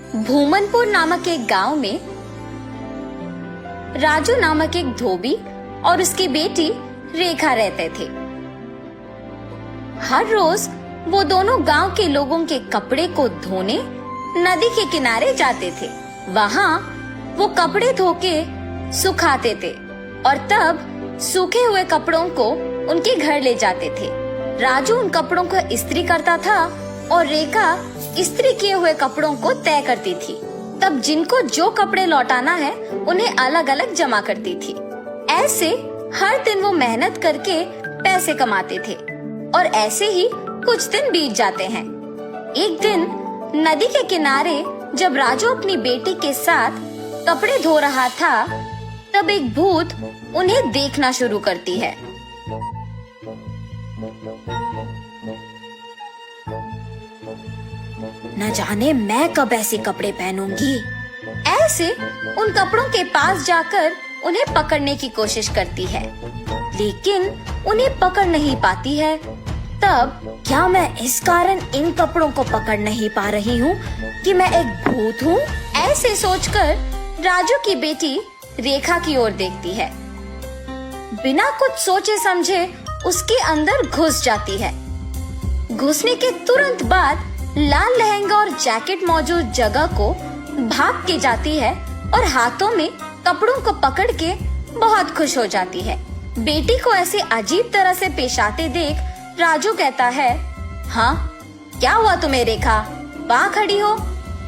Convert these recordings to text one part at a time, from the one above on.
भूमनपुर नामक एक गांव में राजू नामक एक धोबी और उसकी बेटी रेखा रहते थे। हर रोज वो दोनों गांव के लोगों के कपड़े को धोने नदी के किनारे जाते थे। वहाँ वो कपड़े धो के सुखाते थे और तब सूखे हुए कपड़ों को उनके घर ले जाते थे। राजू उन कपड़ों को इस्त्री करता था और रेखा इस्त्री किए हुए कपड़ों को तय करती थी। तब जिनको जो कपड़े लौटाना है उन्हें अलग अलग जमा करती थी। ऐसे हर दिन वो मेहनत करके पैसे कमाते थे और ऐसे ही कुछ दिन बीत जाते हैं। एक दिन नदी के किनारे जब राजू अपनी बेटी के साथ कपड़े धो रहा था, तब एक भूत उन्हें देखना शुरू करती है। न जाने मैं कब ऐसे कपड़े पहनूंगी। ऐसे उन कपड़ों के पास जाकर उन्हें पकड़ने की कोशिश करती है, लेकिन उन्हें पकड़ नहीं पाती है। तब क्या मैं इस कारण इन कपड़ों को पकड़ नहीं पा रही हूँ कि मैं एक भूत हूँ? ऐसे सोचकर राजू की बेटी रेखा की ओर देखती है। बिना कुछ सोचे समझे उसके अंदर घुस जाती है। घुसने के तुरंत बाद लाल लहंगा और जैकेट मौजूद जगह को भाग के जाती है और हाथों में कपड़ों को पकड़ के बहुत खुश हो जाती है। बेटी को ऐसे अजीब तरह से पेश आते देख राजू कहता है, हाँ क्या हुआ तुम्हें रेखा? वहाँ खड़ी हो,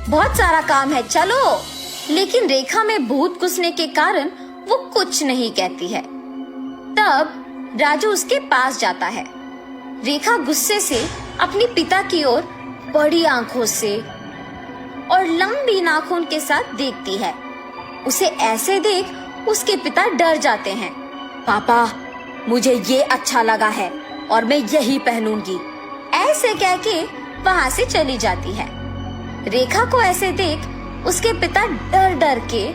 बहुत सारा काम है, चलो। लेकिन रेखा में भूत घुसने के कारण वो कुछ नहीं कहती है। तब राजू उसके पास जाता है। रेखा गुस्से से अपनी पिता की ओर बड़ी आंखों से और लंबी नाखून के साथ देखती है। उसे ऐसे देख उसके पिता डर जाते हैं। पापा, मुझे ये अच्छा लगा है और मैं यही पहनूंगी, ऐसे कह के वहाँ से चली जाती है। रेखा को ऐसे देख उसके पिता डर डर के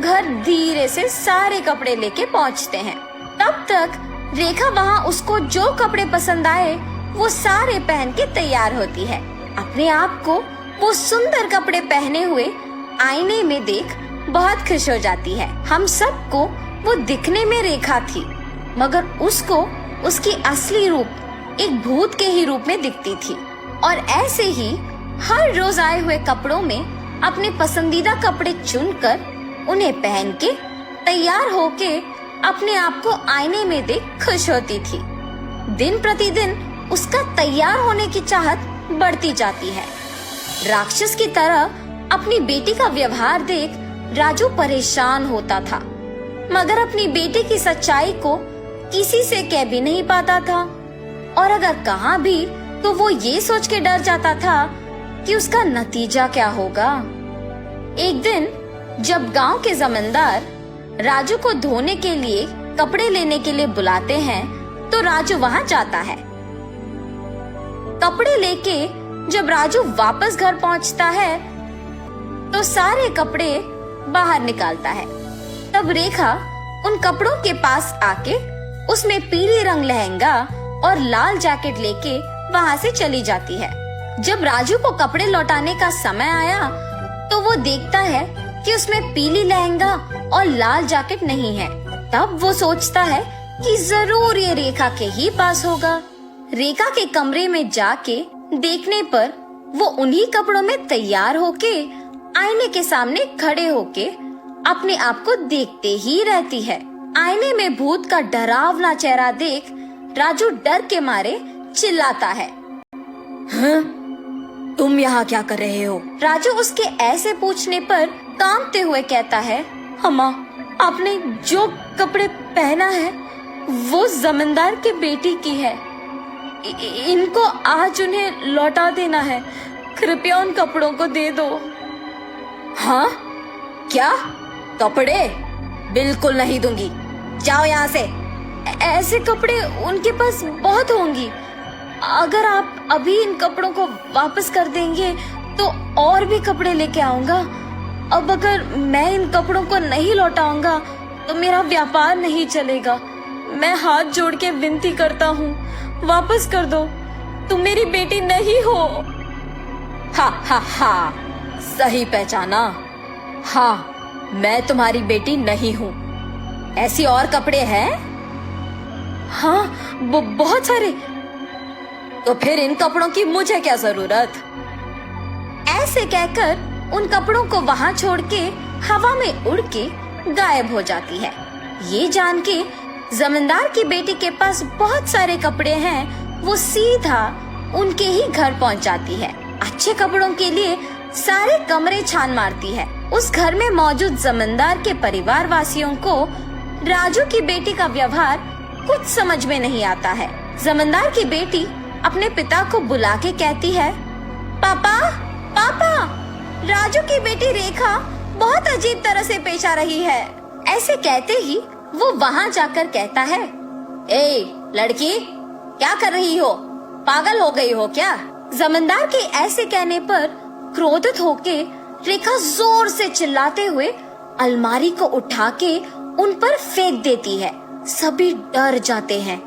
घर धीरे से सारे कपड़े लेके पहुँचते हैं। तब तक रेखा वहाँ उसको जो कपड़े पसंद आए वो सारे पहन के तैयार होती है। अपने आप को वो सुंदर कपड़े पहने हुए आईने में देख बहुत खुश हो जाती है। हम सबको वो दिखने में रेखा थी, मगर उसको उसकी असली रूप एक भूत के ही रूप में दिखती थी। और ऐसे ही हर रोज आए हुए कपड़ों में अपने पसंदीदा कपड़े चुनकर उन्हें पहन के तैयार होके अपने आप को आईने में देख खुश होती थी। दिन प्रतिदिन उसका तैयार होने की चाहत बढ़ती जाती है। राक्षस की तरह अपनी बेटी का व्यवहार देख राजू परेशान होता था, मगर अपनी बेटी की सच्चाई को किसी से कह भी नहीं पाता था, और अगर कहा भी तो वो ये सोच के डर जाता था कि उसका नतीजा क्या होगा। एक दिन जब गांव के जमींदार राजू को धोने के लिए कपड़े लेने के लिए बुलाते हैं, तो राजू वहाँ जाता है। कपड़े लेके जब राजू वापस घर पहुँचता है तो सारे कपड़े बाहर निकालता है। तब रेखा उन कपड़ों के पास आके उसमें पीली रंग लहंगा और लाल जैकेट लेके वहाँ से चली जाती है। जब राजू को कपड़े लौटाने का समय आया तो वो देखता है कि उसमें पीली लहंगा और लाल जैकेट नहीं है। तब वो सोचता है कि जरूर ये रेखा के ही पास होगा। रेखा के कमरे में जाके देखने पर वो उन्हीं कपड़ों में तैयार होके आईने के सामने खड़े होके अपने आप को देखते ही रहती है। आईने में भूत का डरावना चेहरा देख राजू डर के मारे चिल्लाता है, हाँ? तुम यहाँ क्या कर रहे हो? राजू उसके ऐसे पूछने पर कांपते हुए कहता है, अम्मा, आपने जो कपड़े पहना है वो जमींदार के बेटी की है। इनको आज उन्हें लौटा देना है, कृपया उन कपड़ों को दे दो। हाँ? क्या? कपड़े? बिल्कुल नहीं दूंगी, जाओ यहाँ से। ऐसे कपड़े उनके पास बहुत होंगी, अगर आप अभी इन कपड़ों को वापस कर देंगे तो और भी कपड़े लेके आऊंगा। अब अगर मैं इन कपड़ों को नहीं लौटाऊंगा तो मेरा व्यापार नहीं चलेगा। मैं हाथ जोड़ के विनती करता हूँ, वापस कर दो, तुम मेरी बेटी नहीं हो। हा हा हा, सही पहचाना। हाँ, मैं तुम्हारी बेटी नहीं हूँ। ऐसी और कपड़े हैं? हाँ, बहुत सारे। तो फिर इन कपड़ों की मुझे क्या जरूरत? ऐसे कहकर उन कपड़ों को वहां छोड़ के हवा में उड़ के गायब हो जाती है। ये जान के जमींदार की बेटी के पास बहुत सारे कपड़े हैं, वो सीधा उनके ही घर पहुंच जाती है। अच्छे कपड़ों के लिए सारे कमरे छान मारती है। उस घर में मौजूद जमींदार के परिवार वासियों को राजू की बेटी का व्यवहार कुछ समझ में नहीं आता है। जमींदार की बेटी अपने पिता को बुला के कहती है, पापा पापा, राजू की बेटी रेखा बहुत अजीब तरह से पेश आ रही है। ऐसे कहते ही वो वहाँ जाकर कहता है, ए लड़की, क्या कर रही हो? पागल हो गई हो क्या? जमींदार के ऐसे कहने पर क्रोधित होके रेखा जोर से चिल्लाते हुए अलमारी को उठा के उन पर फेंक देती है। सभी डर जाते हैं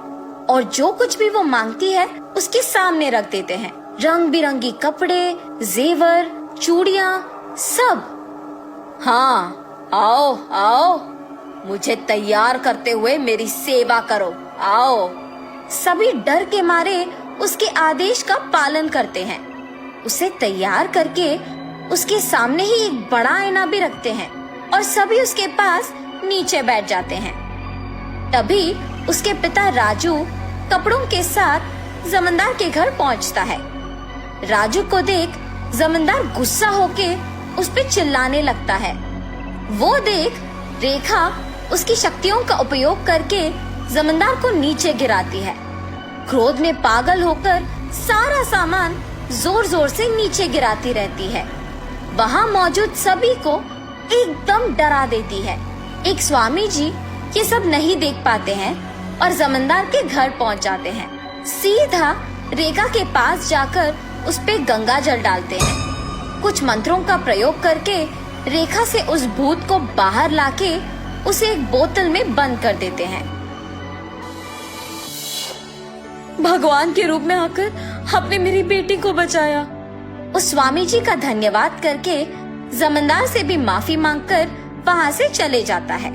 और जो कुछ भी वो मांगती है उसके सामने रख देते हैं। रंग बिरंगी कपड़े, जेवर, चूड़ियाँ, सब। हाँ, आओ आओ, मुझे तैयार करते हुए मेरी सेवा करो, आओ। सभी डर के मारे उसके आदेश का पालन करते हैं। उसे तैयार करके उसके सामने ही एक बड़ा आईना भी रखते हैं और सभी उसके पास नीचे बैठ जाते हैं। तभी उसके पिता राजू कपड़ों के साथ जमींदार के घर पहुंचता है। राजू को देख जमींदार गुस्सा होके उस पे चिल्लाने लगता है। वो देख रेखा उसकी शक्तियों का उपयोग करके जमींदार को नीचे गिराती है। क्रोध में पागल होकर सारा सामान जोर जोर से नीचे गिराती रहती है। वहाँ मौजूद सभी को एकदम डरा देती है। एक स्वामी जी ये सब नहीं देख पाते हैं और जमींदार के घर पहुँच जाते हैं। सीधा रेखा के पास जाकर उस पे गंगा जल डालते हैं। कुछ मंत्रों का प्रयोग करके रेखा से उस भूत को बाहर लाके उसे एक बोतल में बंद कर देते हैं। भगवान के रूप में आकर आपने मेरी बेटी को बचाया। उस स्वामी जी का धन्यवाद करके जमींदार से भी माफी मांगकर वहाँ से चले जाता है।